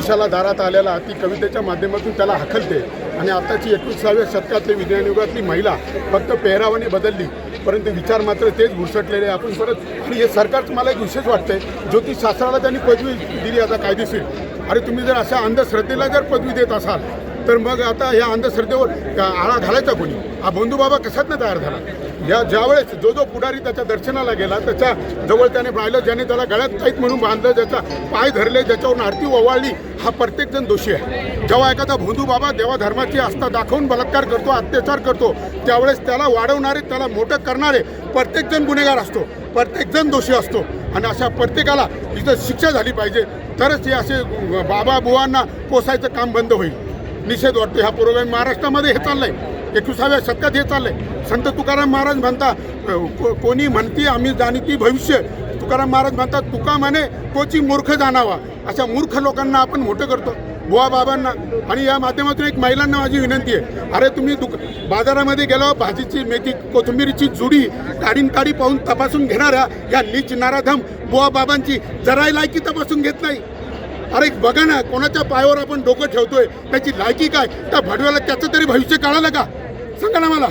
पुरुषाला दारात आलेला ती कवितेच्या माध्यमातून त्याला हाकलते आणि आताची 21व्या शतकातली विज्ञान युगातली महिला फक्त पेहरावाने बदलली परंतु विचार मात्र तेच घुसटलेले. आपण परत आणि हे सरकारचं मला एक विशेष वाटतंय, ज्योतिषशास्त्राला त्यांनी पदवी दिली आता कायदेशीर. अरे तुम्ही जर अशा अंधश्रद्धेला जर पदवी देत असाल तर मग आता ह्या अंधश्रद्धेवर आळा घालायचा कोणी? हा बंधुबाबा कशातनं तयार झाला? या ज्यावेळेस जो पुढारी त्याच्या दर्शनाला गेला त्याच्या जवळ त्याने राहिलं, ज्याने त्याला गळ्यात काहीत म्हणून बांधलं, ज्याचा पाय धरले, ज्याच्यावरून आरती ओवाळली, हा प्रत्येकजण दोषी आहे. जेव्हा एखादा बंधुबाबा देवाधर्माची आस्था दाखवून बलात्कार करतो, अत्याचार करतो, त्यावेळेस त्याला वाढवणारे, त्याला मोठं करणारे प्रत्येकजण गुन्हेगार असतो, प्रत्येकजण दोषी असतो. आणि अशा प्रत्येकाला इथं शिक्षा झाली पाहिजे, तरच हे असे बाबा बुवांना पोसायचं काम बंद होईल. निषेध वाटतो ह्या पुरोगामी महाराष्ट्रामध्ये हे चाललंय, 21व्या शतकात हे चाललंय. संत तुकाराम महाराज म्हणतात, कोणी म्हणती आम्ही जाणती भविष्य. तुकाराम महाराज म्हणतात, तुका म्हणे तोची मूर्ख जाणावा. अशा मूर्ख लोकांना आपण मोठं करतो, बुवा बाबांना. आणि या माध्यमातून एक महिलांना माझी विनंती आहे, अरे तुम्ही बाजारामध्ये गेल्यावर भाजीची, मेथी, कोथिंबीरीची जुडी काडी पाहून तपासून घेणाऱ्या या नीच नाराधम बुवा बाबांची जराही लायकी तपासून घेत नाही. अरे बघा ना, कोणाच्या पायावर आपण डोकं ठेवतोय, त्याची लायकी काय? त्या भडव्याला त्याचं तरी भविष्य कळालं का? सांगा ना मला.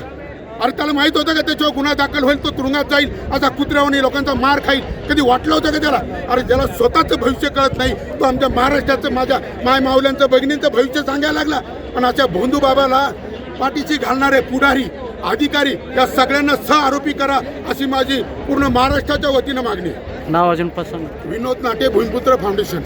अरे त्याला माहीत होतं का त्याच्यावर गुन्हा दाखल होईल, तो तुरुंगात जाईल, असा कुत्र्यावानी लोकांचा मार खाईल? कधी वाटलं होतं का त्याला? अरे ज्याला स्वतःचं भविष्य कळत नाही तो आमच्या महाराष्ट्राचं, माझ्या माय माऊल्यांचं, भगिनींचं भविष्य सांगायला लागला. आणि अशा भोंदूबाबाला पाठीशी घालणारे पुढारी, अधिकारी या सगळ्यांना आरोपी करा, अशी माझी पूर्ण महाराष्ट्राच्या वतीनं मागणी. नाव अजून पसंत विनोद नाटे, भूमिपुत्र फाउंडेशन.